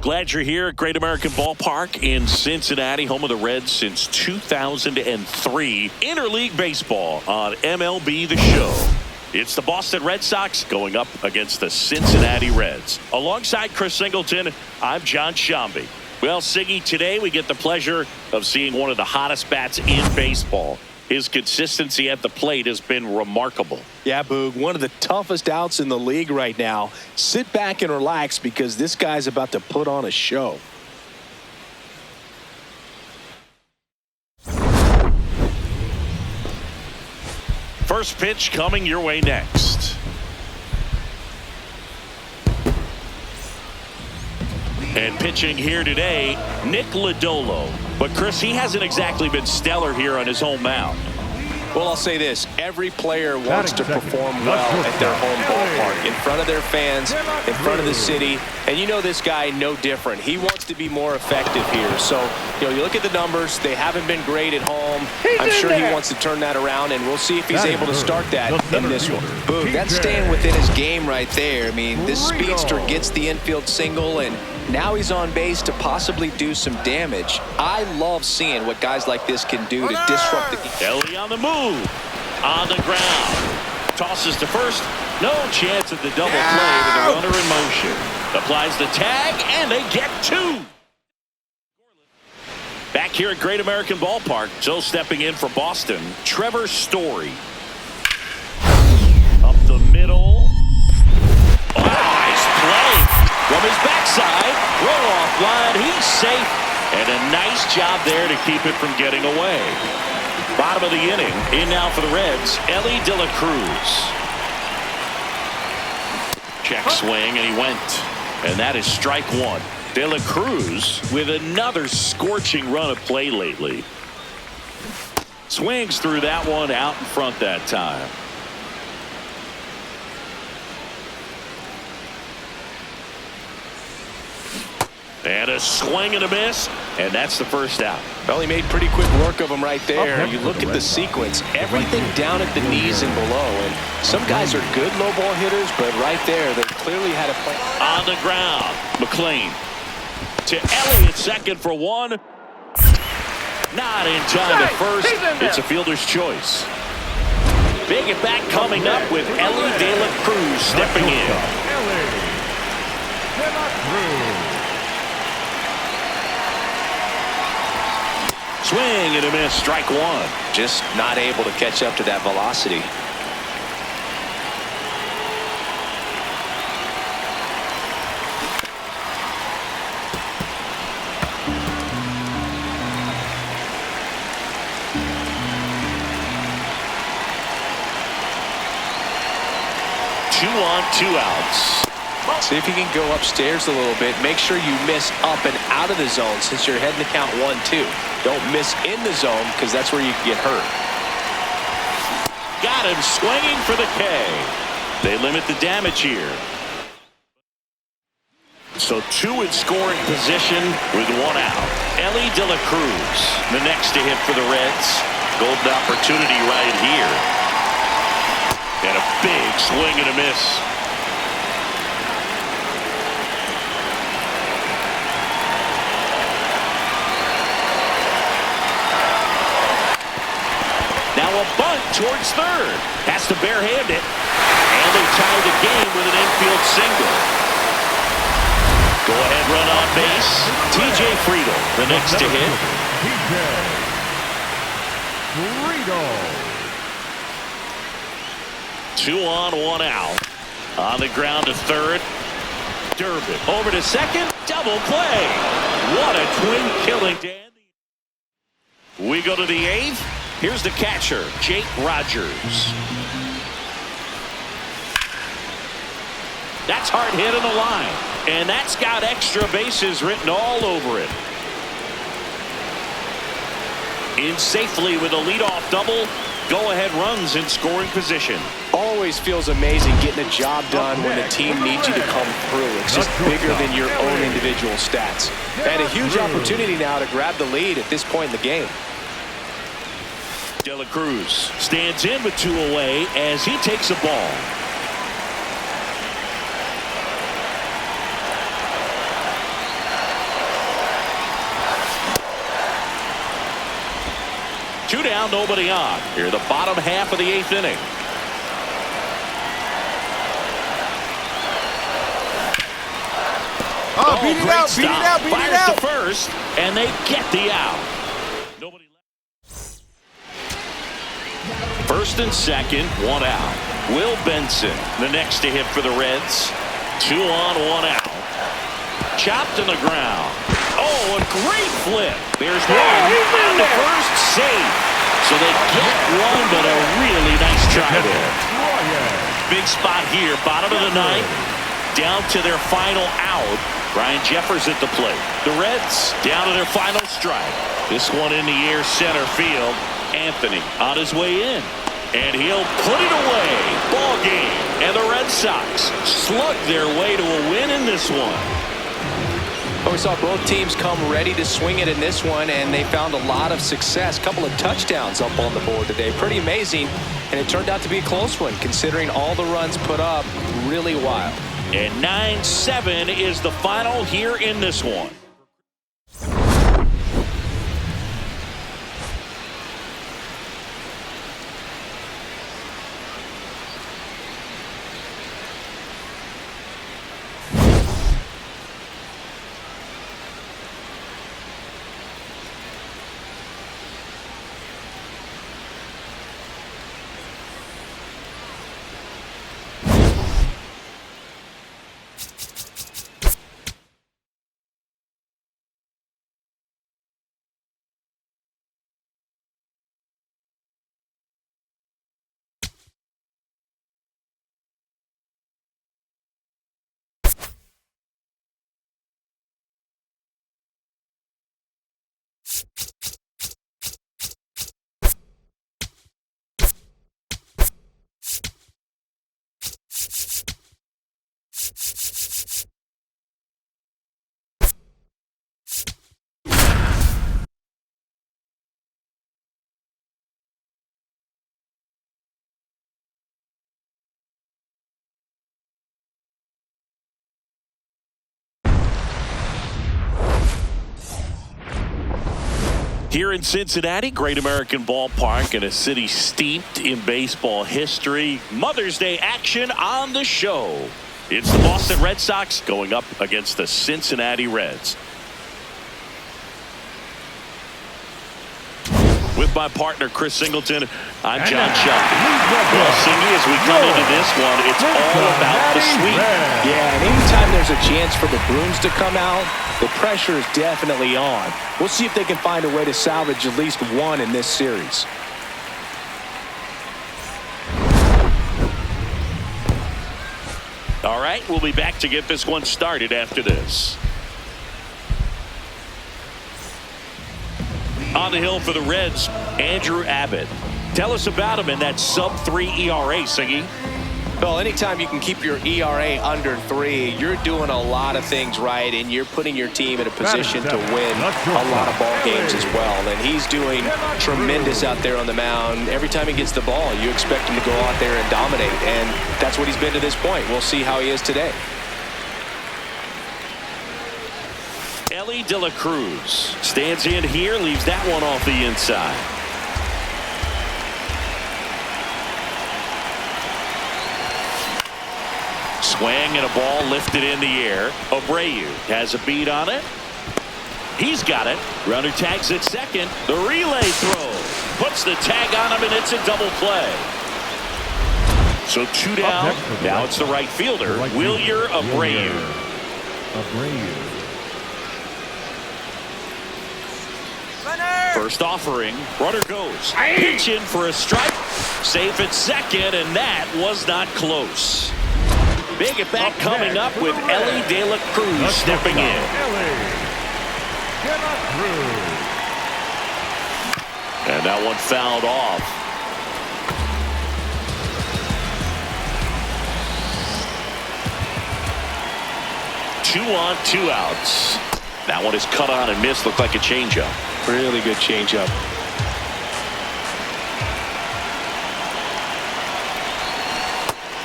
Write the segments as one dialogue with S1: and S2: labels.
S1: Glad you're here at Great American Ballpark in Cincinnati, home of the Reds since 2003. Interleague baseball on MLB The Show. It's the Boston Red Sox going up against the Cincinnati Reds. Alongside Chris Singleton, I'm John Shambi. Well, Siggy, today we get the pleasure of seeing one of the hottest bats in baseball. His consistency at the plate has been remarkable.
S2: Yeah, Boog, one of the toughest outs in the league right now. Sit back and relax because this guy's about to put on a show.
S1: First pitch coming your way next. And pitching here today, Nick Lodolo. But Chris, he hasn't exactly been stellar here on his home mound.
S2: Well, I'll say this. Every player wants to perform well at their home ballpark, in front of their fans, in front of the city. And you know this guy no different. He wants to be more effective here. So, you look at the numbers. They haven't been great at home. I'm sure he wants to turn that around, and we'll see if he's able to start that in this one.
S3: Boom, that's staying within his game right there. I mean, this speedster gets the infield single, and now he's on base to possibly do some damage. I love seeing what guys like this can do to disrupt the game.
S1: Ellie on the move. On the ground. Tosses to first. No chance at the double play with the runner in motion. Applies the tag, and they get two. Back here at Great American Ballpark, so stepping in for Boston, Trevor Story. Up the middle. Oh, nice play. From his backside. Roll off line. He's safe. And a nice job there to keep it from getting away. Bottom of the inning. In now for the Reds, Ellie De La Cruz. Check swing, and he went. And that is strike one. De La Cruz with another scorching run of play lately. Swings through that one out in front that time. And a swing and a miss, and that's the first out.
S2: Well, he made pretty quick work of him right there. You look at the sequence, everything down at the knees and below. And some guys are good low ball hitters, but right there, they clearly had a play.
S1: On the ground, McLean to Elliott, second for one. Not in time to first. It's a fielder's choice. Big at bat coming up with Ellie De La Cruz stepping in.
S4: Ellie De La Cruz.
S1: Swing and a miss, strike one.
S2: Just not able to catch up to that velocity.
S1: Two on, two outs.
S2: See if you can go upstairs a little bit. Make sure you miss up and out of the zone since you're heading to count 1-2. Don't miss in the zone because that's where you can get hurt.
S1: Got him swinging for the K. They limit the damage here. So two in scoring position with one out. Ellie De La Cruz, the next to hit for the Reds. Golden opportunity right here. And a big swing and a miss. Now a bunt towards third. Has to barehand it. And they tie the game with an infield single. Go ahead run on base. TJ Friedl, the next to hit.
S4: TJ Friedl.
S1: 2 on, 1 out. On the ground to third. Durbin over to second. Double play. What a twin killing. We go to the 8th. Here's the catcher, Jake Rogers. That's hard hit on the line. And that's got extra bases written all over it. In safely with a leadoff double. Go-ahead runs in scoring position.
S2: Always feels amazing getting a job done when the team needs you to come through. It's just bigger than your own individual stats. And a huge opportunity now to grab the lead at this point in the game.
S1: De La Cruz stands in with 2 away as he takes a ball. 2 down, nobody on. Here, the bottom half of the 8th inning.
S4: Oh, beat it out, beat it out, beat it
S1: Fires
S4: out.
S1: to first, and they get the out. Nobody left. First and second, 1 out. Will Benson, the next to hit for the Reds. 2 on, 1 out. Chopped in the ground. Oh, a great flip. There's one on the first save. So they get one, but a really nice try there. Big spot here, bottom of the 9th. Down to their final out. Ryan Jeffers at the plate. The Reds down to their final strike. This one in the air, center field. Anthony on his way in. And he'll put it away. Ball game. And the Red Sox slug their way to a win in this one.
S3: Well, we saw both teams come ready to swing it in this one, and they found a lot of success. Couple of touchdowns up on the board today. Pretty amazing. And it turned out to be a close one, considering all the runs put up. Really wild.
S1: And 9-7 is the final here in this one. Here in Cincinnati, Great American Ballpark, in a city steeped in baseball history. Mother's Day action on the show. It's the Boston Red Sox going up against the Cincinnati Reds. With my partner, Chris Singleton, I'm John Shelby. Well, Singy, as we come into this one, it's all about the sweep.
S2: Yeah, and anytime there's a chance for the Bruins to come out, the pressure is definitely on. We'll see if they can find a way to salvage at least one in this series.
S1: All right, we'll be back to get this one started after this. On the hill for the Reds, Andrew Abbott. Tell us about him in that sub-3 ERA, Singy.
S2: Well, anytime you can keep your ERA under 3, you're doing a lot of things right, and you're putting your team in a position to win a lot of ball games as well. And he's doing tremendous out there on the mound. Every time he gets the ball, you expect him to go out there and dominate, and that's what he's been to this point. We'll see how he is today.
S1: Ellie De La Cruz stands in here, leaves that one off the inside. Swing and a ball lifted in the air. Abreu has a beat on it. He's got it. Runner tags at second. The relay throw puts the tag on him, and it's a double play. So 2 down. Now it's the right fielder, Wilyer Abreu. First offering, runner goes. Pitch in for a strike. Safe at second, and that was not close. Big at bat coming up with Ellie De La Cruz stepping in. And that one fouled off. Two on, 2 outs. That one is cut on and missed. Looked like a changeup.
S2: Really good changeup.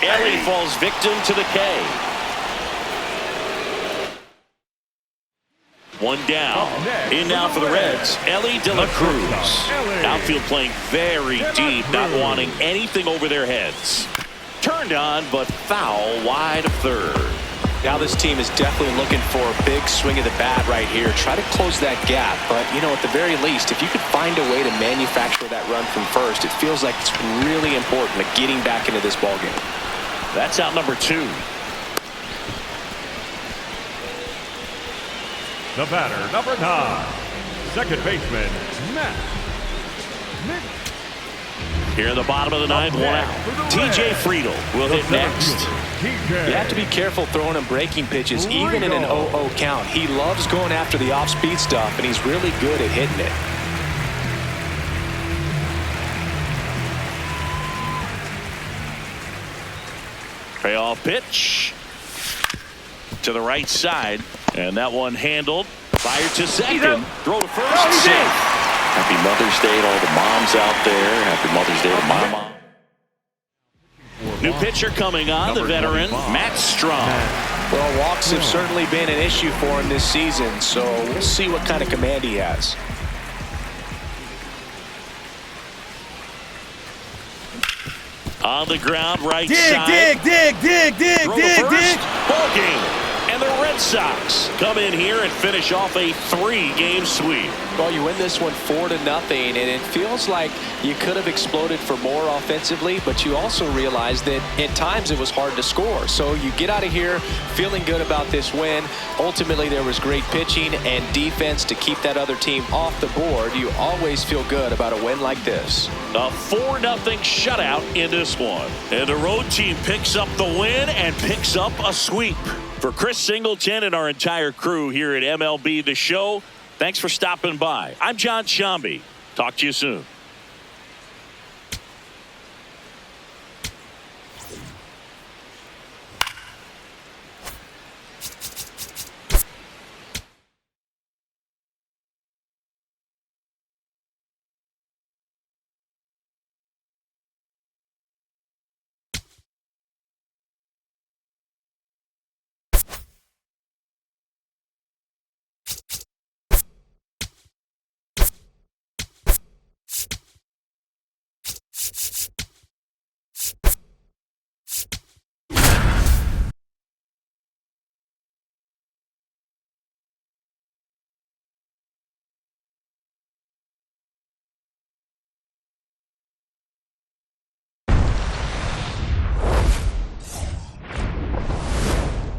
S1: Ellie falls victim to the K. One down. In now for the Reds, Ellie De La Cruz. Outfield playing very deep, not wanting anything over their heads. Turned on, but foul wide of third.
S2: Now this team is definitely looking for a big swing of the bat right here. Try to close that gap. But, you know, at the very least, if you could find a way to manufacture that run from first, it feels like it's really important to getting back into this ballgame.
S1: That's out number 2.
S5: The batter, number 9, second baseman, Matt.
S1: Here in the bottom of the 9th, 1 out. T.J. Friedel will hit next.
S2: You have to be careful throwing him breaking pitches, even in an 0-0 count. He loves going after the off-speed stuff, and he's really good at hitting it.
S1: Payoff pitch to the right side, and that one handled. Fired to second. Throw to first. Safe. Happy Mother's Day to all the moms out there. Happy Mother's Day to my mom. New pitcher coming on, the veteran, Matt Strong.
S2: Well, walks have certainly been an issue for him this season, so we'll see what kind of command he has.
S1: On the ground, right side.
S4: Dig.
S1: Ball game. And the Red Sox come in here and finish off a 3-game sweep.
S2: Well, you win this one 4-0, and it feels like you could have exploded for more offensively, but you also realize that at times it was hard to score. So you get out of here feeling good about this win. Ultimately, there was great pitching and defense to keep that other team off the board. You always feel good about a win like this.
S1: A 4-0 shutout in this one. And the road team picks up the win and picks up a sweep. For Chris Singleton and our entire crew here at MLB The Show, thanks for stopping by. I'm John Shambi. Talk to you soon.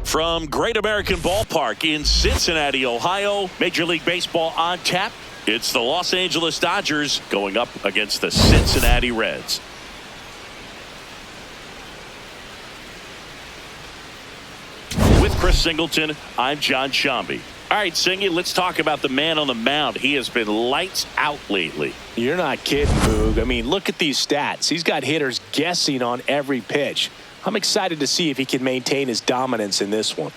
S1: From Great American Ballpark in Cincinnati, Ohio, Major League Baseball on tap. It's the Los Angeles Dodgers going up against the Cincinnati Reds. With Chris Singleton, I'm John Shambi. All right, Singy, let's talk about the man on the mound. He has been lights out lately.
S2: You're not kidding, Boog. I mean, look at these stats. He's got hitters guessing on every pitch. I'm excited to see if he can maintain his dominance in this one.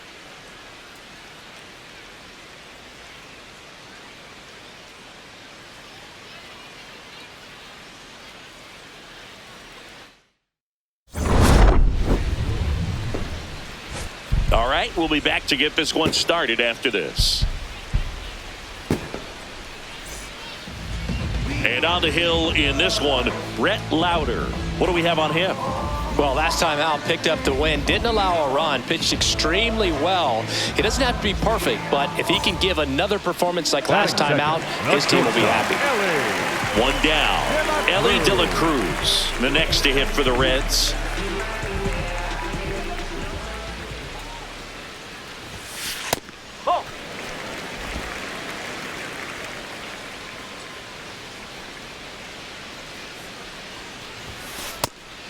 S1: All right, we'll be back to get this one started after this. And on the hill in this one, Brett Lauder. What do we have on him?
S2: Well, last time out, picked up the win, didn't allow a run, pitched extremely well. He doesn't have to be perfect, but if he can give another performance like last time out, his team will be happy.
S1: One down. Ellie De La Cruz, the next to hit for the Reds.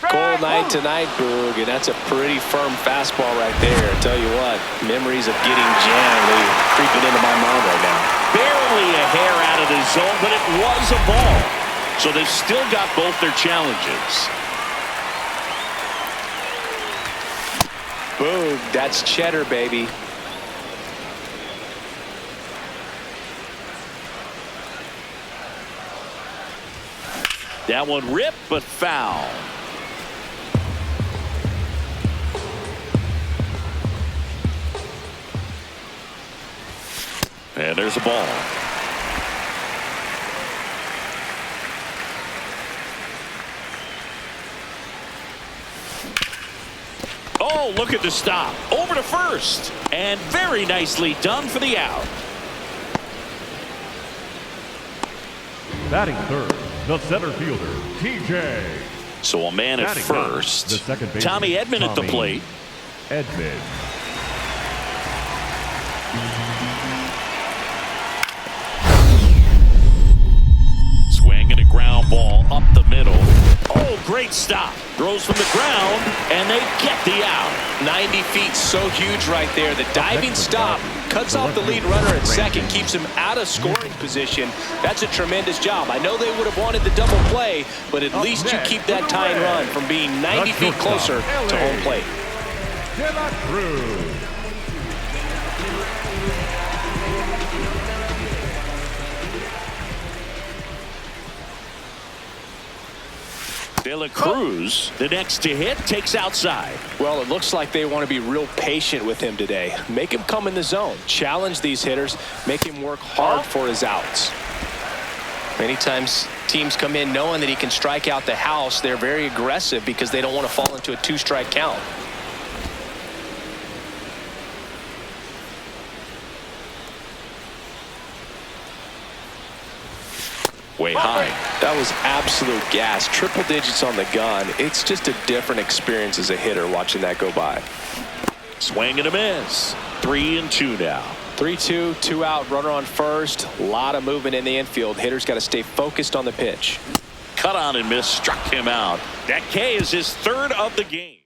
S2: Cold night tonight, Boog, and that's a pretty firm fastball right there. I tell you what, memories of getting jammed creeping into my mind right now.
S1: Barely a hair out of the zone, but it was a ball. So they've still got both their challenges.
S2: Boog, that's cheddar, baby.
S1: That one ripped, but foul. And And there's a ball. Oh, look at the stop. Over to first. And very nicely done for the out.
S5: Batting third, the center fielder, TJ.
S1: So a man at first.
S5: The second baseman,
S1: Tommy Edman at the plate.
S5: Edman.
S1: Swinging a ground ball up the middle. Oh, great stop. Throws from the ground, and they get the out.
S2: 90 feet, so huge right there. The diving stop cuts off the lead runner at second, keeps him out of scoring position. That's a tremendous job. I know they would have wanted the double play, but at least you keep that tying run from being 90 feet closer to home plate.
S1: De La Cruz, the next to hit, takes outside.
S2: Well, it looks like they want to be real patient with him today. Make him come in the zone. Challenge these hitters. Make him work hard for his outs. Many times teams come in knowing that he can strike out the house. They're very aggressive because they don't want to fall into a two-strike count.
S1: Way high.
S2: That was absolute gas. Triple digits on the gun. It's just a different experience as a hitter watching that go by.
S1: Swing and a miss. 3-2 now.
S2: 3-2, 2 out, runner on first. A lot of movement in the infield. Hitters got to stay focused on the pitch.
S1: Cut on and miss, struck him out. That K is his third of the game.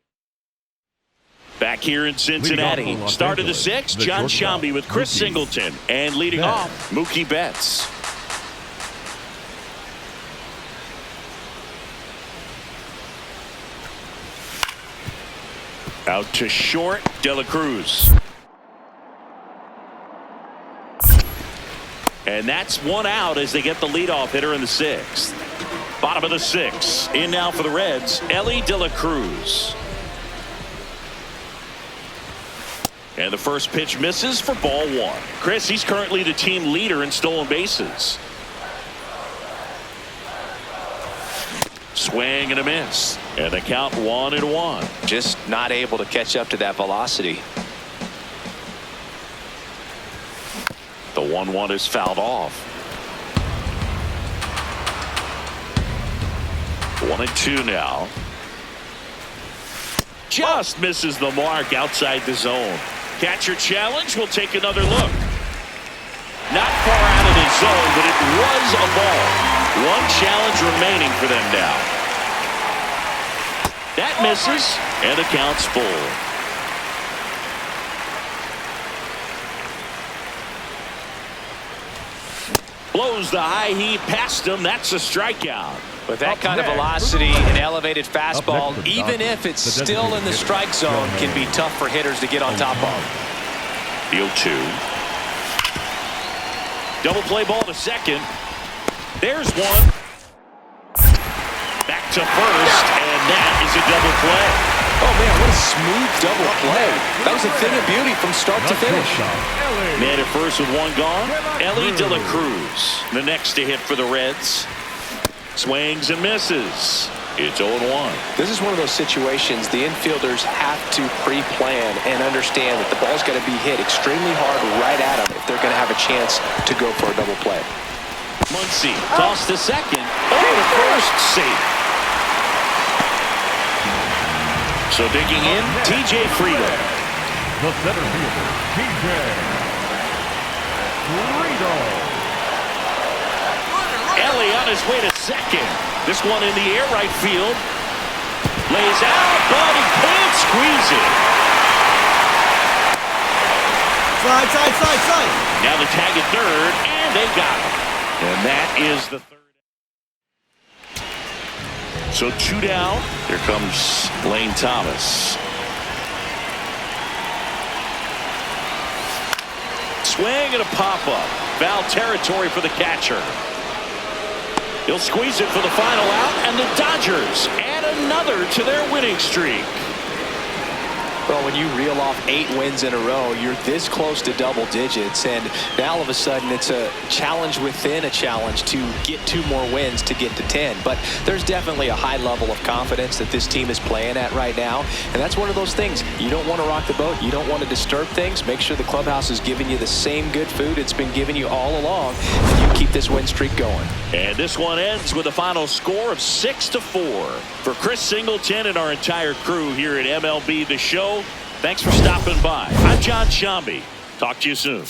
S1: Back here in Cincinnati, start of the sixth, John Shambi with Chris Singleton, and leading off, Mookie Betts. Out to short, De La Cruz. And that's one out as they get the leadoff hitter in the sixth. Bottom of the sixth. In now for the Reds, Elly De La Cruz. And the first pitch misses for ball one. Chris, he's currently the team leader in stolen bases. Swing and a miss. And the count 1-1.
S2: Just not able to catch up to that velocity.
S1: The 1-1 is fouled off. 1-2 now. Just misses the mark outside the zone. Catcher challenge will take another look. Not far out of the zone, but it was a ball. One challenge remaining for them now. That misses, and the count's full. Blows the high heat past him. That's a strikeout.
S2: With that kind of velocity and elevated fastball, even if it's still in the strike zone, can be tough for hitters to get on top of.
S1: The 0-2. Double play ball to second. There's one. Back to first, and that is a double play.
S2: Oh, man, what a smooth double play. That was a thing of beauty from start to finish.
S1: Man at first with one gone. Elly De La Cruz, the next to hit for the Reds. Swings and misses. It's 0-1.
S2: This is one of those situations the infielders have to pre-plan and understand that the ball's got to be hit extremely hard right at them if they're going to have a chance to go for a double play.
S1: Muncy toss to second. Over to first, safe. So digging in, TJ Friedl.
S5: The center fielder, TJ Friedl.
S1: Elly on his way to second. This one in the air, right field. Lays out, but he can't squeeze it.
S4: Slide.
S1: Now the tag at third, and they got him. And that is the third. So 2 down. Here comes Lane Thomas. Swing and a pop-up. Foul territory for the catcher. He'll squeeze it for the final out, and the Dodgers add another to their winning streak.
S2: Well, when you reel off 8 wins in a row, you're this close to double digits, and now all of a sudden it's a challenge within a challenge to get 2 more wins to get to 10. But there's definitely a high level of confidence that this team is playing at right now, and that's one of those things. You don't want to rock the boat. You don't want to disturb things. Make sure the clubhouse is giving you the same good food it's been giving you all along, and you keep this win streak going.
S1: And this one ends with a final score of 6-4. For Chris Singleton and our entire crew here at MLB The Show, thanks for stopping by. I'm John Shambi. Talk to you soon.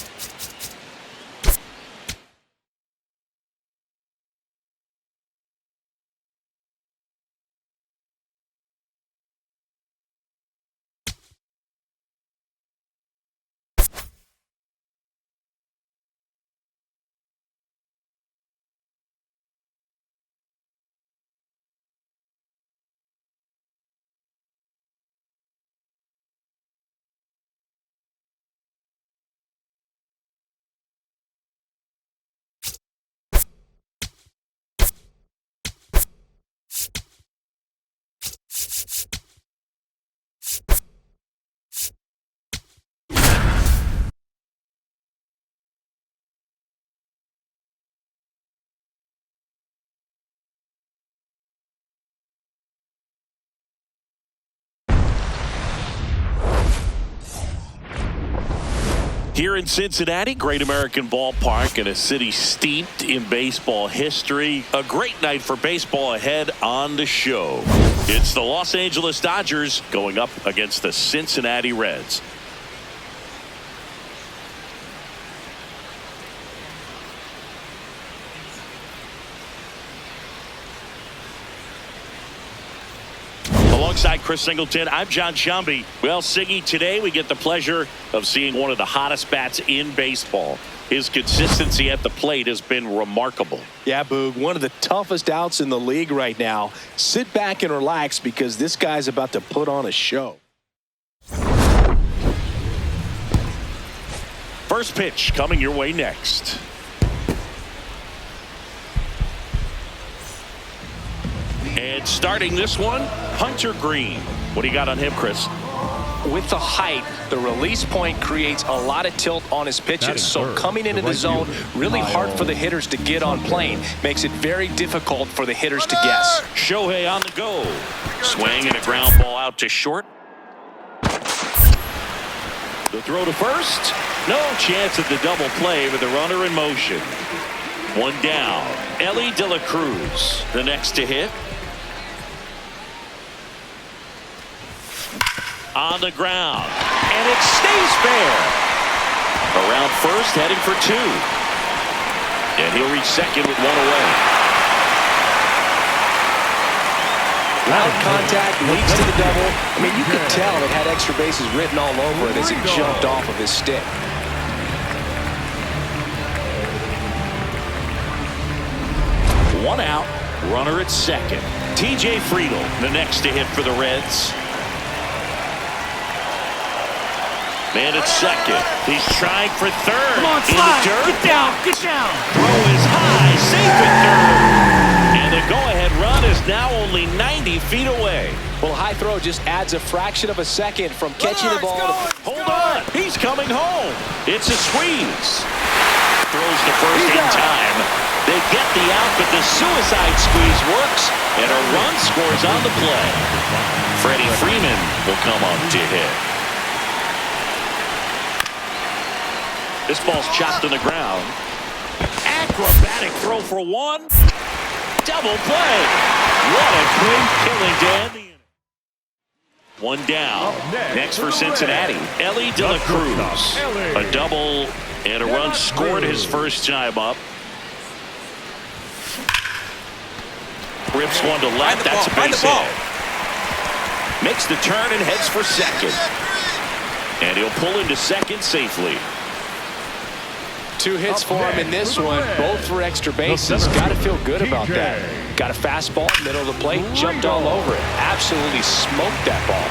S1: Here in Cincinnati, Great American Ballpark, in a city steeped in baseball history. A great night for baseball ahead on the show. It's the Los Angeles Dodgers going up against the Cincinnati Reds. Alongside Chris Singleton, I'm John Shambi. Well, Siggy, today we get the pleasure of seeing one of the hottest bats in baseball. His consistency at the plate has been remarkable.
S2: Yeah, Boog, one of the toughest outs in the league right now. Sit back and relax because this guy's about to put on a show.
S1: First pitch coming your way next. And starting this one, Hunter Greene. What do you got on him, Chris?
S2: With the height, the release point creates a lot of tilt on his pitches. So coming into the zone, really hard for the hitters to get on plane. Makes it very difficult for the hitters to guess.
S1: Shohei on the go. Swing and a ground ball out to short. The throw to first. No chance at the double play with the runner in motion. One down. Ellie De La Cruz, the next to hit. On the ground, and it stays fair. Around first, heading for 2. And he'll reach second with 1 away.
S2: Loud contact leads to the double. I mean, you could tell it had extra bases written all over it as it jumped off of his stick.
S1: One out, runner at second. TJ Friedl, the next to hit for the Reds. Man at second. He's trying for third.
S4: Come on,
S1: in
S4: slide.
S1: the dirt.
S4: Get down. Get down.
S1: Throw is high. Safe at third. And the go-ahead run is now only 90 feet away.
S2: Well, high throw just adds a fraction of a second from catching the ball.
S1: Hold on. He's coming home. It's a squeeze. Throws the first in time. They get the out, but the suicide squeeze works, and a run scores on the play. Freddie Freeman will come up to hit. This ball's chopped to the ground. Acrobatic throw for 1. Double play. What a quick killing to end the inning. 1 down. Next for Cincinnati, Ellie De La Cruz. A double and a run scored his first time up. Rips one to left. That's a base hit. Makes the turn and heads for second. And he'll pull into second safely.
S2: 2 hits for him in this one, both for extra bases. Got to feel good about that. Got a fastball, middle of the plate, jumped all over it. Absolutely smoked that ball.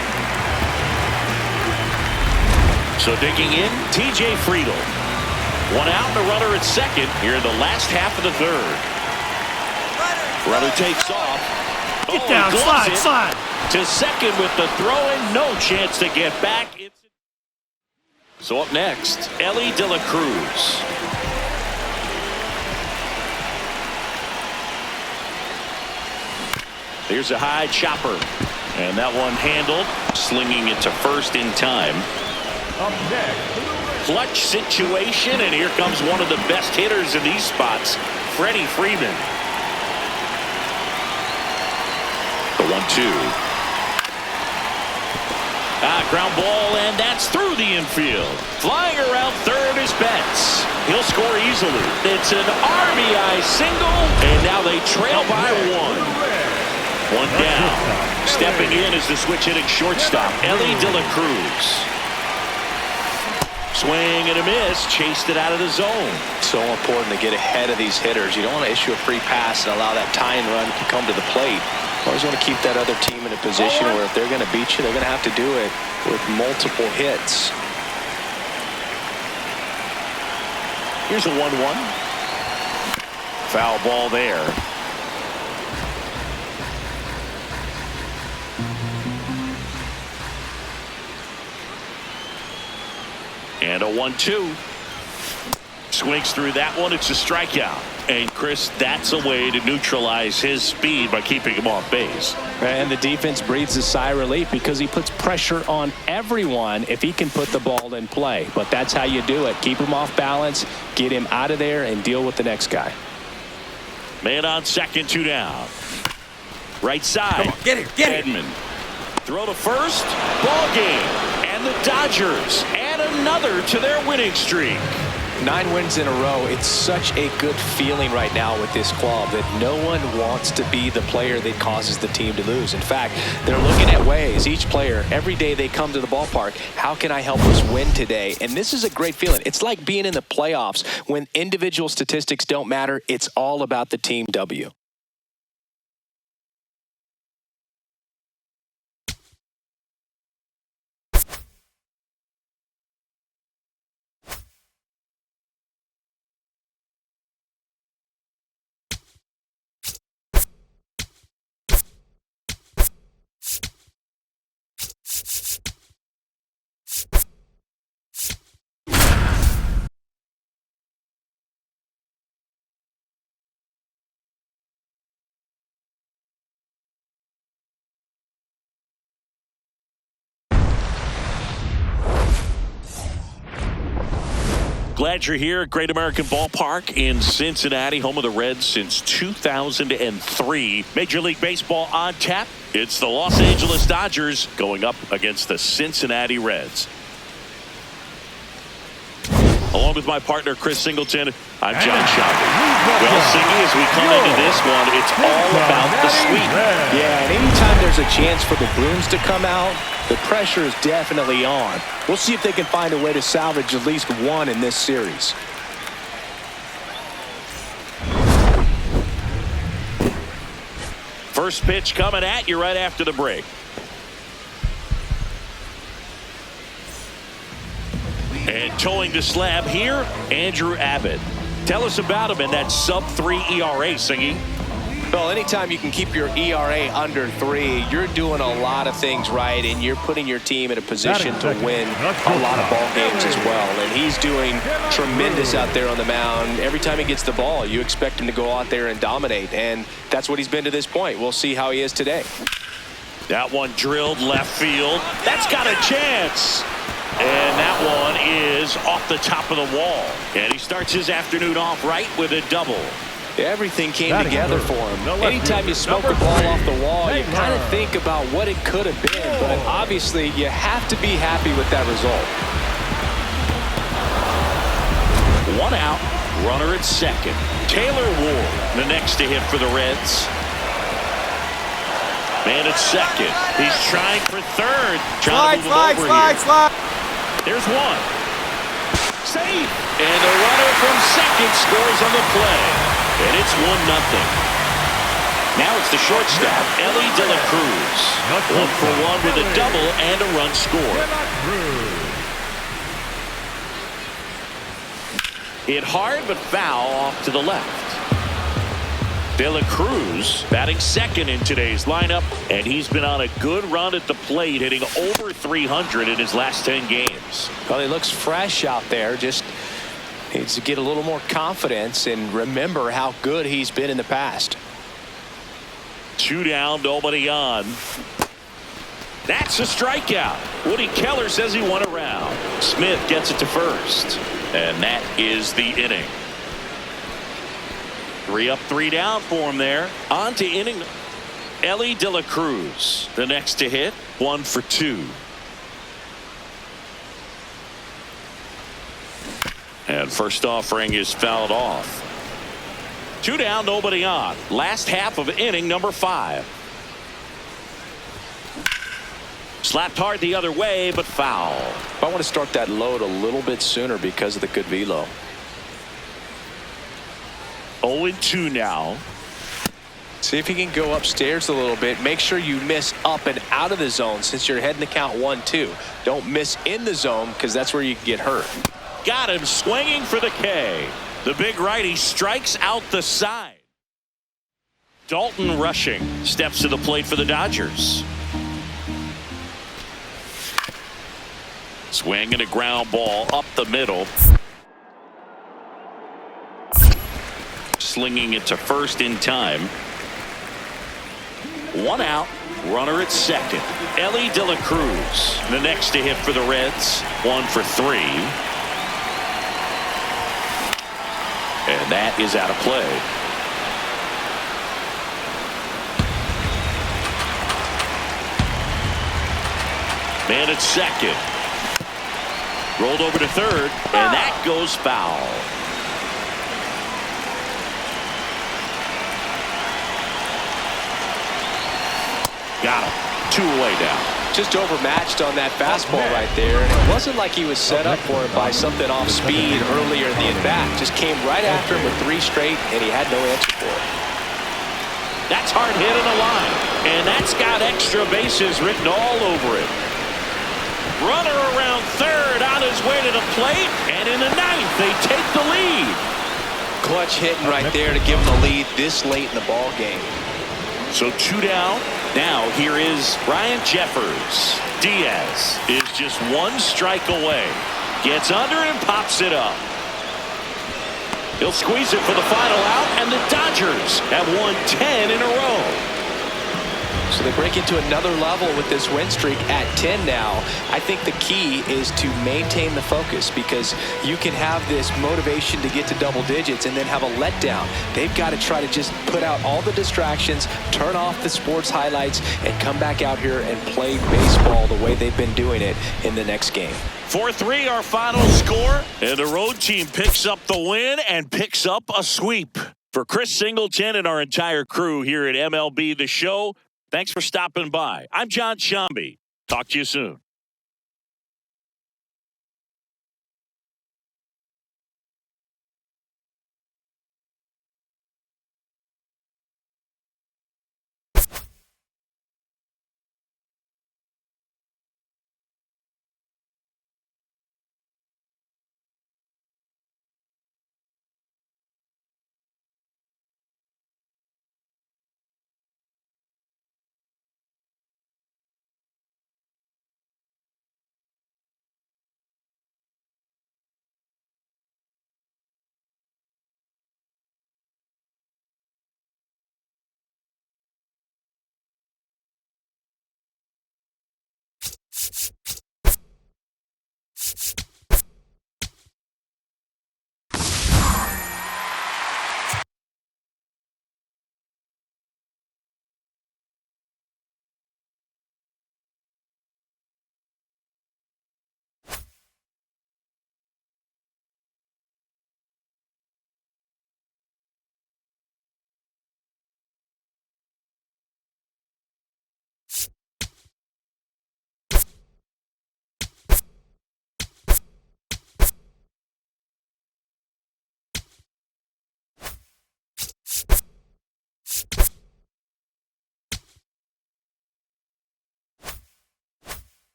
S1: So digging in, TJ Friedl. 1 out and a runner at second here in the last half of the third. Runner takes off.
S4: Get down, slide, slide.
S1: To second with the throw-in. No chance to get back. So up next, Ellie De La Cruz. Here's a high chopper. And that one handled. Slinging it to first in time.
S5: Up next.
S1: Clutch situation, and here comes one of the best hitters in these spots, Freddie Freeman. The 1-2. Ground ball, and that's through the infield. Flying around third is Betts. He'll score easily. It's an RBI single, and now they trail by one. One down. Stepping in is the switch-hitting shortstop, Ellie De La Cruz. Swing and a miss. Chased it out of the zone.
S2: So important to get ahead of these hitters. You don't want to issue a free pass and allow that tying run to come to the plate. You always want to keep that other team in a position where if they're going to beat you, they're going to have to do it with multiple hits.
S1: Here's a 1-1. Foul ball there. And a 1-2. Swings through that one. It's a strikeout. And Chris, that's a way to neutralize his speed by keeping him off base.
S2: And the defense breathes a sigh of relief because he puts pressure on everyone if he can put the ball in play. But that's how you do it. Keep him off balance, get him out of there, and deal with the next guy.
S1: Man on second, 2 down. Right side.
S4: Come on, get it, get it.
S1: Edman. Throw to first. Ball game. And the Dodgers add another to their winning streak.
S2: 9 wins in a row. It's such a good feeling right now with this club that no one wants to be the player that causes the team to lose. In fact, they're looking at ways, each player, every day they come to the ballpark, how can I help us win today? And this is a great feeling. It's like being in the playoffs when individual statistics don't matter. It's all about the team W.
S1: Glad you're here at Great American Ballpark in Cincinnati, home of the Reds since 2003. Major League Baseball on tap. It's the Los Angeles Dodgers going up against the Cincinnati Reds. Along with my partner, Chris Singleton, I'm John Schaubel. Well, Singy, as we come into this one, it's all about the sweep.
S2: Yeah, and anytime there's a chance for the Bruins to come out, the pressure is definitely on. We'll see if they can find a way to salvage at least one in this series.
S1: First pitch coming at you right after the break. And towing the slab here, Andrew Abbott. Tell us about him in that sub-3 ERA, Singy.
S2: Well, anytime you can keep your ERA under 3, you're doing a lot of things right, and you're putting your team in a position to win a lot of ball games as well. And he's doing tremendous out there on the mound. Every time he gets the ball, you expect him to go out there and dominate, and that's what he's been to this point. We'll see how he is today.
S1: That one drilled left field. That's got a chance. And that one is off the top of the wall. And he starts his afternoon off right with a double.
S2: Everything came together for him. Anytime you smoke the ball off the wall, you kind of think about what it could have been. But obviously, you have to be happy with that result.
S1: 1 out, runner at second. Taylor Ward, the next to hit for the Reds. Man at second. He's trying for third.
S4: Slide.
S1: There's one. Safe. And the runner from second scores on the play. And it's 1-0. Now it's the shortstop, Ellie De La Cruz. 1 for 1 with a double and a run scored. Hit hard but foul off to the left. De La Cruz batting second in today's lineup, and he's been on a good run at the plate, hitting over 300 in his last 10 games.
S2: Well, he looks fresh out there. Just needs to get a little more confidence and remember how good he's been in the past.
S1: 2 down, nobody on. That's a strikeout. Woody Keller says he won a round. Smith gets it to first, and that is the inning. 3 up, 3 down for him there. On to inning. Ellie De La Cruz, the next to hit, 1 for 2. And first offering is fouled off. 2 down, nobody on. Last half of inning number 5. Slapped hard the other way, but foul.
S2: I want to start that load a little bit sooner because of the good velo.
S1: 0-2 now.
S2: See if he can go upstairs a little bit. Make sure you miss up and out of the zone since you're heading to count 1-2. Don't miss in the zone because that's where you can get hurt.
S1: Got him swinging for the K. The big righty strikes out the side. Dalton Rushing steps to the plate for the Dodgers. Swing and a ground ball up the middle. Slinging it to first in time. 1 out, runner at second. Ellie De La Cruz, the next to hit for the Reds, 1 for 3. And that is out of play. Man at second. Rolled over to third, and that goes foul. Got him. 2 away now.
S2: Just overmatched on that fastball right there. And it wasn't like he was set up for it by something off speed earlier in the at-bat. Just came right after him with 3 straight, and he had no answer for it.
S1: That's hard hit in the line, and that's got extra bases written all over it. Runner around third on his way to the plate, and in the 9th they take the lead.
S2: Clutch hitting right there to give him the lead this late in the ball game.
S1: So 2 down. Now here is Ryan Jeffers. Diaz is just 1 strike away. Gets under and pops it up. He'll squeeze it for the final out, and the Dodgers have won 10 in a row.
S2: So they break into another level with this win streak at 10 now. I think the key is to maintain the focus because you can have this motivation to get to double digits and then have a letdown. They've got to try to just put out all the distractions, turn off the sports highlights, and come back out here and play baseball the way they've been doing it in the next game.
S1: 4-3 our final score, and the road team picks up the win and picks up a sweep. For Chris Singleton and our entire crew here at MLB The Show, thanks for stopping by. I'm John Shambi. Talk to you soon.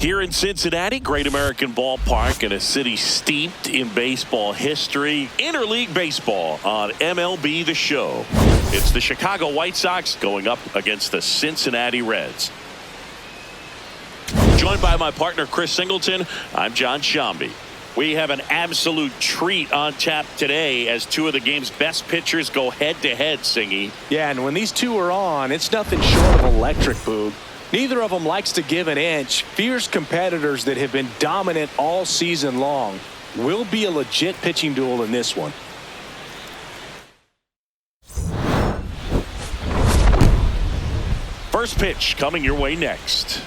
S1: Here in Cincinnati, Great American Ballpark in a city steeped in baseball history. Interleague baseball on MLB The Show. It's the Chicago White Sox going up against the Cincinnati Reds. Joined by my partner Chris Singleton, I'm John Shambi. We have an absolute treat on tap today as two of the game's best pitchers go head-to-head, Singy.
S2: Yeah, and when these two are on, it's nothing short of electric, Boog. Neither of them likes to give an inch. Fierce competitors that have been dominant all season long. Will be a legit pitching duel in this one.
S1: First pitch coming your way next.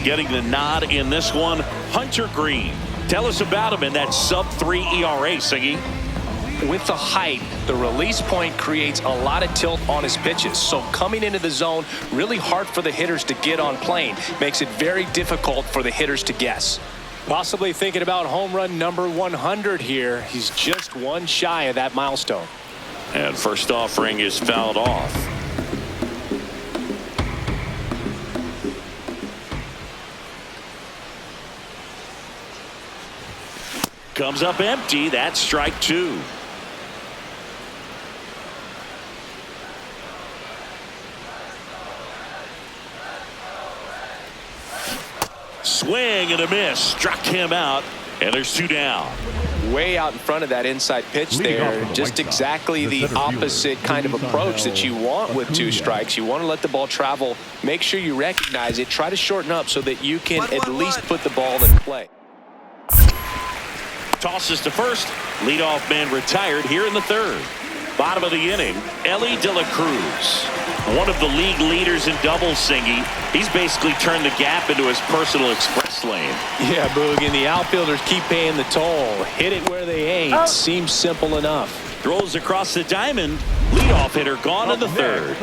S1: Getting the nod in this one, Hunter Greene. Tell us about him in that sub-3 ERA, Singy.
S2: With the height, the release point creates a lot of tilt on his pitches. So coming into the zone, really hard for the hitters to get on plane. Makes it very difficult for the hitters to guess. Possibly thinking about home run number 100 here. He's just one shy of that milestone.
S1: And first offering is fouled off. Comes up empty. That's strike two. Swing and a miss. Struck him out. And there's two down.
S2: Way out in front of that inside pitch there. Just exactly the opposite kind of approach that you want with two strikes. You want to let the ball travel. Make sure you recognize it. Try to shorten up so that you can at least put the ball in play.
S1: Tosses to first. Leadoff man retired here in the third. Bottom of the inning, Elly De La Cruz. One of the league leaders in doubles, Singy. He's basically turned the gap into his personal express lane.
S2: Yeah, Boog, and the outfielders keep paying the toll. Hit it where they ain't. Seems simple enough.
S1: Throws across the diamond. Leadoff hitter gone in the third.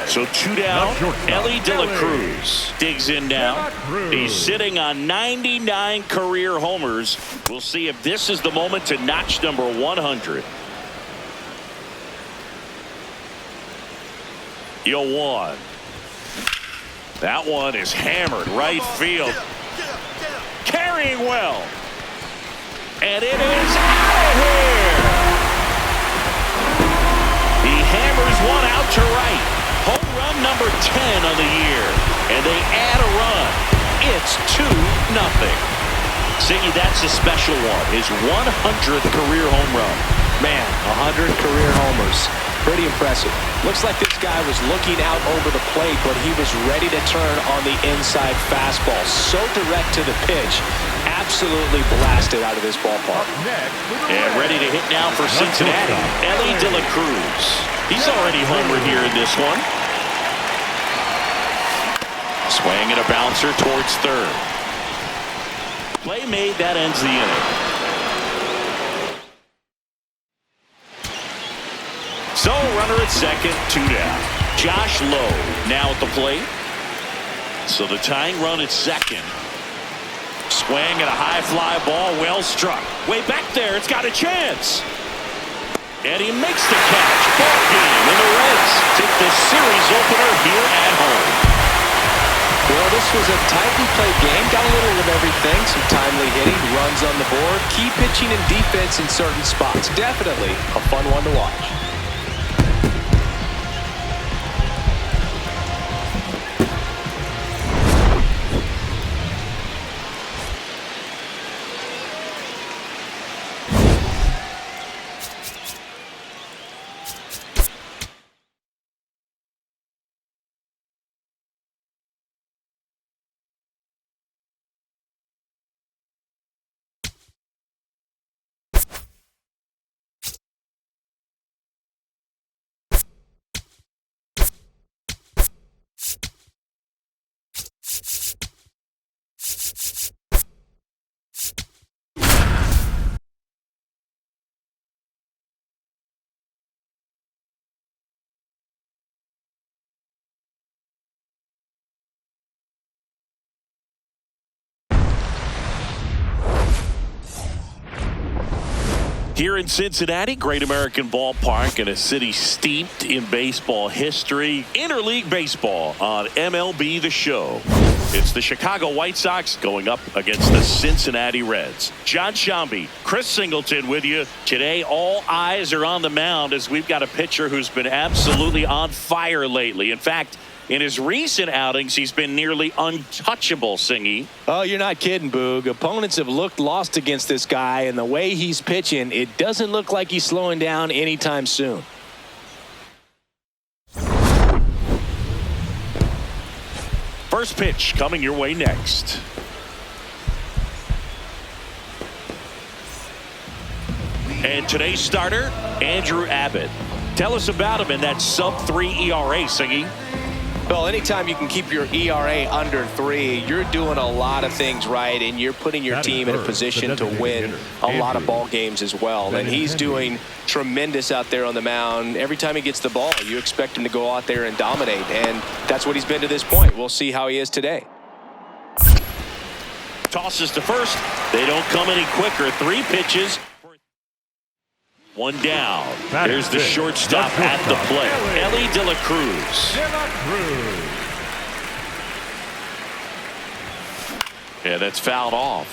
S1: So two down. Elly De La Cruz digs in now. He's sitting on 99 career homers. We'll see if this is the moment to notch number 100. 0-1. That one is hammered right field. Carrying well. And it is out of here. He hammers one out to right. Home run number 10 on the year. And they add a run. It's 2-0. Siggy, that's a special one. His 100th career home run.
S2: Man, 100 career homers. Pretty impressive. Looks like this guy was looking out over the plate, but he was ready to turn on the inside fastball. So direct to the pitch. Absolutely blasted out of this ballpark.
S1: And ready to hit now for Cincinnati. Elly De La Cruz. He's already homered here in this one. Swing and a bouncer towards third. Play made, that ends the inning. So runner at second, two down. Josh Lowe now at the plate. So the tying run at second. Swing and a high fly ball, well struck. Way back there, it's got a chance. And he makes the catch. Ball game, and the Reds take the series opener here at home.
S2: Well, this was a tightly played game. Got a little of everything. Some timely hitting, runs on the board, key pitching and defense in certain spots. Definitely a fun one to watch.
S1: Here in Cincinnati, great American ballpark in a city steeped in baseball history. Interleague baseball on MLB The Show. It's the Chicago White Sox going up against the Cincinnati Reds. John Shambi, Chris Singleton with you. Today, all eyes are on the mound as we've got a pitcher who's been absolutely on fire lately. In fact, in his recent outings, he's been nearly untouchable, Singy.
S2: Oh, you're not kidding, Boog. Opponents have looked lost against this guy, and the way he's pitching, it doesn't look like he's slowing down anytime soon.
S1: First pitch coming your way next. And today's starter, Andrew Abbott. Tell us about him in that sub-3 ERA, Singy.
S2: Well, anytime you can keep your ERA under 3, you're doing a lot of things right, and you're putting your team in a position to win a lot of ball games as well. And he's doing tremendous out there on the mound. Every time he gets the ball, you expect him to go out there and dominate, and that's what he's been to this point. We'll see how he is today.
S1: Tosses to first. They don't come any quicker. 3 pitches. 1 down. There's the shortstop at the plate. Ellie De La Cruz. Yeah, that's fouled off.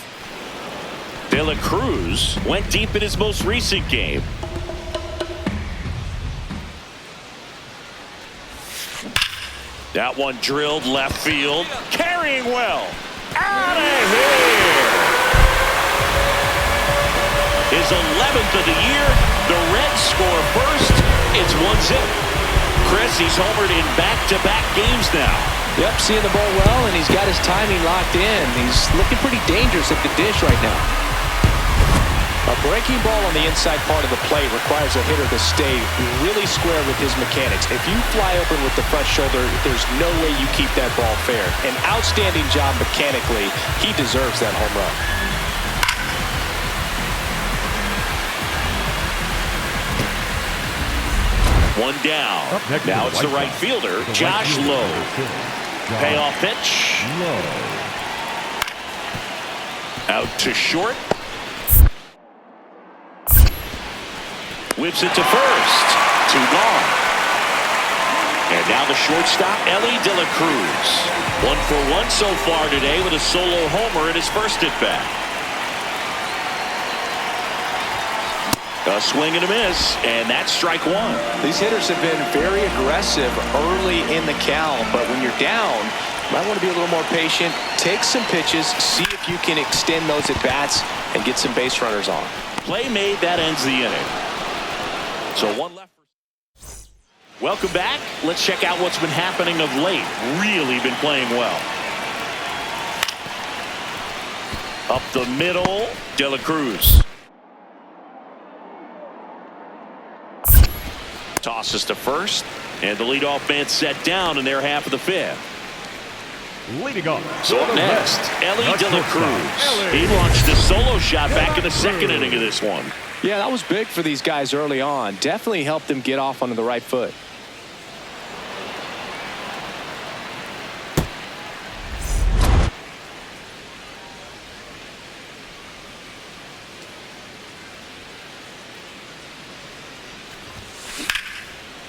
S1: De La Cruz went deep in his most recent game. That one drilled left field. Carrying well. Out of here. His 11th of the year. The Reds score first. It's 1-0. Chris, he's homered in back-to-back games now.
S2: Yep, seeing the ball well, and he's got his timing locked in. He's looking pretty dangerous at the dish right now. A breaking ball on the inside part of the plate requires a hitter to stay really square with his mechanics. If you fly open with the front shoulder, there's no way you keep that ball fair. An outstanding job mechanically. He deserves that home run.
S1: One down. Now it's the right fielder, Josh Lowe. Payoff pitch. Out to short. Whips it to first. 2 gone. And now the shortstop, Ellie De La Cruz. 1 for 1 so far today with a solo homer in his first at bat. A swing and a miss, and that's strike 1.
S2: These hitters have been very aggressive early in the count, but when you're down, you might want to be a little more patient. Take some pitches, see if you can extend those at-bats and get some base runners on.
S1: Play made, that ends the inning. So 1 left. Welcome back. Let's check out what's been happening of late. Really been playing well. Up the middle, De La Cruz. Tosses to first, and the leadoff man set down in their half of the 5th.
S5: Leading off.
S1: So up next, Ellie De La Cruz. He launched a solo shot back in the 2nd inning of this one.
S2: Yeah, that was big for these guys early on. Definitely helped them get off onto the right foot.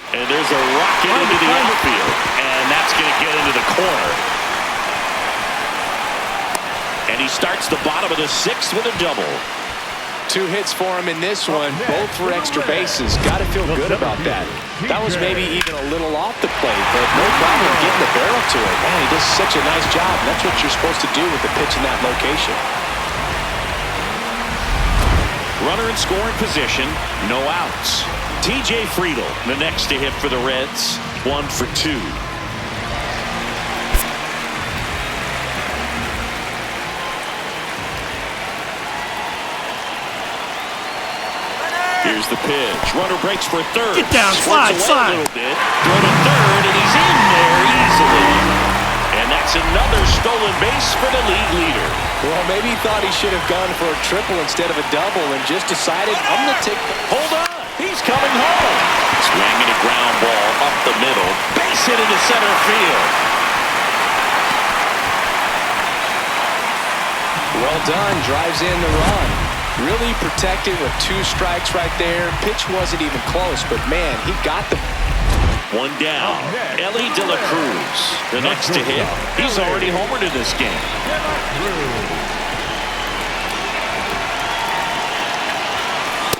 S1: And there's a rocket into the outfield, and that's going to get into the corner. And he starts the bottom of the 6th with a double.
S2: 2 hits for him in this one, both for extra bases. Got to feel good about that. That was maybe even a little off the plate, but no problem getting the barrel to it. Man, he does such a nice job, and that's what you're supposed to do with the pitch in that location.
S1: Runner in scoring position, no outs. TJ Friedl, the next to hit for the Reds, 1 for 2. Here's the pitch. Runner breaks for third.
S4: Get down, slide.
S1: A little bit. Throw to third, and he's in there easily. And that's another stolen base for the league leader.
S2: Well, maybe he thought he should have gone for a triple instead of a double and just decided, I'm going to take...
S1: Hold on. He's coming home. Swinging a ground ball up the middle. Base hit into center field.
S2: Well done. Drives in the run. Really protected with 2 strikes right there. Pitch wasn't even close, but man, he got the...
S1: One down. Ellie De La Cruz, the next to hit. He's already homered in this game.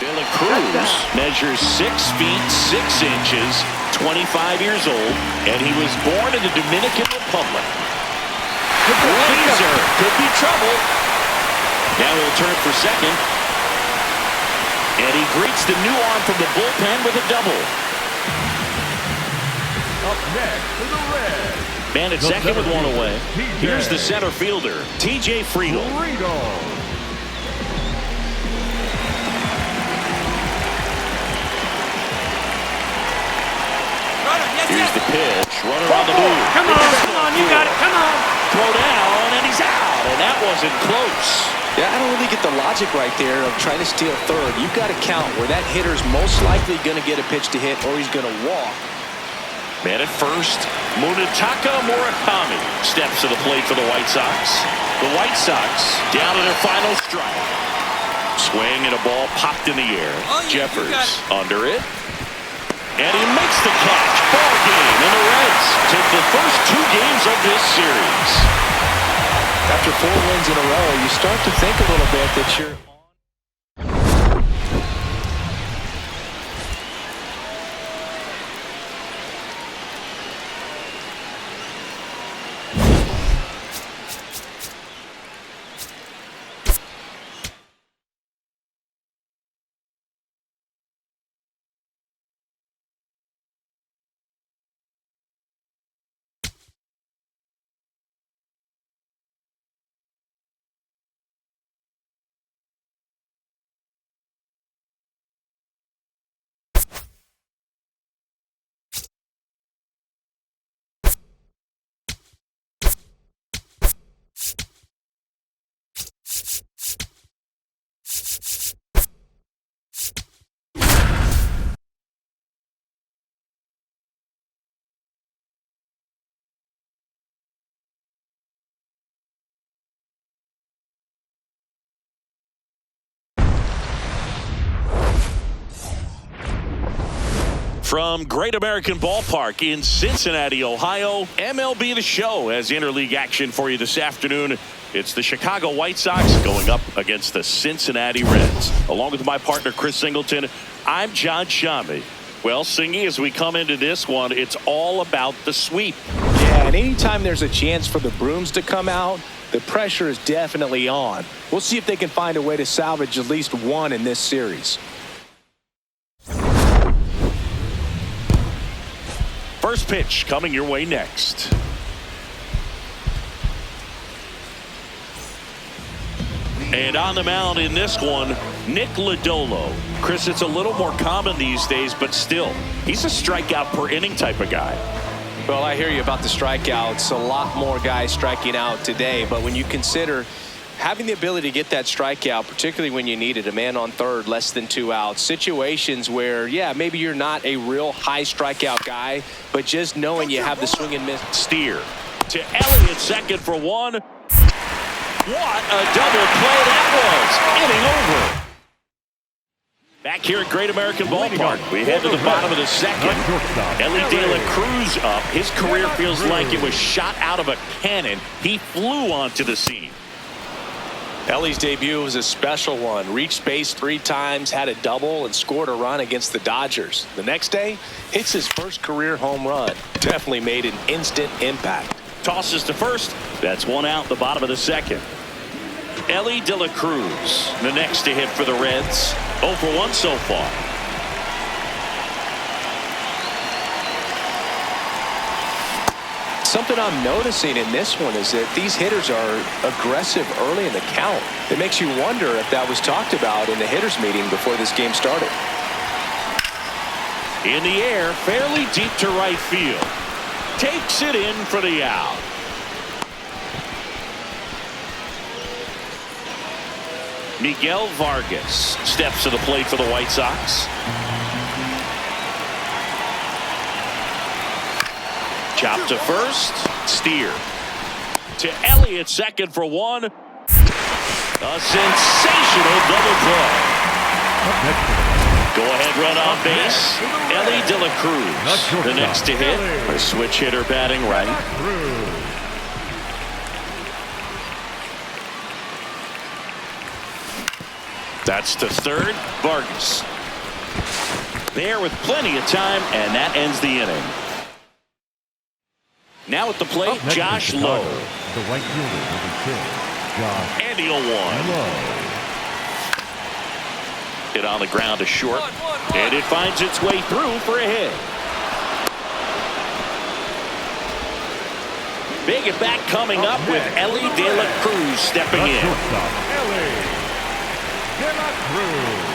S1: De La Cruz measures 6 feet 6 inches, 25 years old, and he was born in the Dominican Republic. Laser could be trouble. Now he'll turn for second. And he greets the new arm from the bullpen with a double.
S5: Up next for the Reds.
S1: Man at second with 1 away. Here's the center fielder, T.J. Friedel. Here's the pitch. Runner on the move.
S4: Come on, you got it, come on.
S1: Throw down, and he's out, and that wasn't close.
S2: Yeah, I don't really get the logic right there of trying to steal third. You've got to count where that hitter's most likely going to get a pitch to hit or he's going to walk.
S1: Man at first, Munetaka Murakami steps to the plate for the White Sox. The White Sox down to their final strike. Swing and a ball popped in the air. Jeffers under it. And he makes the catch. Ball game, and the Reds take the first 2 games of this series.
S2: After 4 wins in a row, you start to think a little bit that you're...
S1: From Great American Ballpark in Cincinnati, Ohio, MLB The Show has interleague action for you this afternoon. It's the Chicago White Sox going up against the Cincinnati Reds. Along with my partner, Chris Singleton, I'm John Shammy. Well, Singy, as we come into this one, it's all about the sweep.
S2: Yeah, and anytime there's a chance for the brooms to come out, the pressure is definitely on. We'll see if they can find a way to salvage at least one in this series.
S1: First pitch coming your way next. And on the mound in this one, Nick Lodolo. Chris, it's a little more common these days, but still, he's a strikeout per inning type of guy.
S2: Well, I hear you about the strikeouts. A lot more guys striking out today, but when you consider having the ability to get that strikeout, particularly when you need it, a man on third, less than 2 outs, situations where, yeah, maybe you're not a real high strikeout guy, but just knowing you have the swing and miss.
S1: Steer to Elliott, second for 1. What a double play that was. Inning over. Back here at Great American Ballpark, we head to the bottom of the second. Ellie De La Cruz up. His career feels like it was shot out of a cannon. He flew onto the scene.
S2: Ellie's debut was a special one. Reached base 3 times, had a double, and scored a run against the Dodgers. The next day, hits his first career home run. Definitely made an instant impact.
S1: Tosses to first. That's 1 out, the bottom of the second. Ellie De La Cruz, the next to hit for the Reds. 0 for 1 so far.
S2: Something I'm noticing in this one is that these hitters are aggressive early in the count. It makes you wonder if that was talked about in the hitters meeting before this game started.
S1: In the air, fairly deep to right field. Takes it in for the out. Miguel Vargas steps to the plate for the White Sox. Chop to first. Steer to Elliott, second for 1. A sensational double play. Go-ahead run on base. Ellie De La Cruz, the next to hit. A switch hitter batting right. That's to third. Vargas. There with plenty of time, and that ends the inning. Now at the plate, Josh Lowe.
S5: The right fielder, number 2, Josh.
S1: And the 0-1. Hit on the ground to short, and it finds its way through for a hit. Big at bat coming up with Ellie De La Cruz stepping in.
S5: Ellie De La Cruz.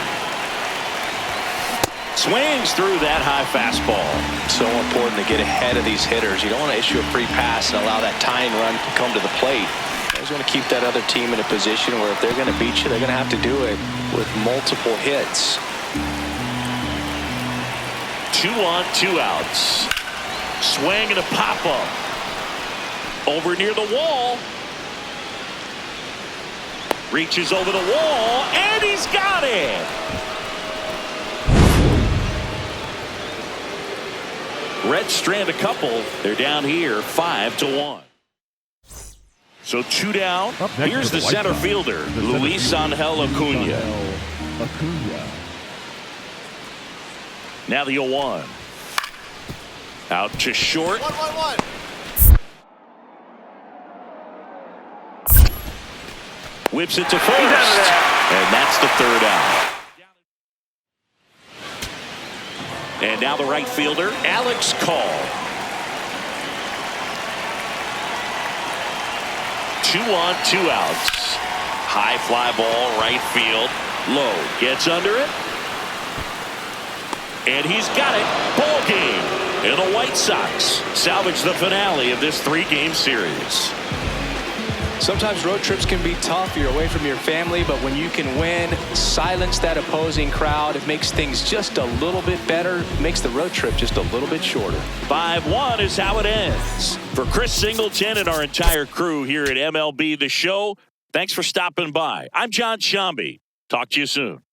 S1: Swings through that high fastball.
S2: So important to get ahead of these hitters. You don't want to issue a free pass and allow that tying run to come to the plate. You just want to keep that other team in a position where if they're going to beat you, they're going to have to do it with multiple hits.
S1: 2 on, 2 outs. Swing and a pop-up. Over near the wall. Reaches over the wall, and he's got it. Reds strand a couple. They're down here 5-1. So 2 down. Here's the center fielder, Luis Angel Acuna. Now the 0-1. Out to short.
S6: 1-1-1.
S1: Whips it to first. And that's the 3rd out. And now the right fielder, Alex Call. 2 on, 2 outs. High fly ball, right field. Low gets under it. And he's got it. Ball game. And the White Sox salvage the finale of this 3-game series.
S2: Sometimes road trips can be tough. You're away from your family, but when you can win, silence that opposing crowd, it makes things just a little bit better. It makes the road trip just a little bit shorter.
S1: 5-1 is how it ends. For Chris Singleton and our entire crew here at MLB The Show, thanks for stopping by. I'm John Shambi. Talk to you soon.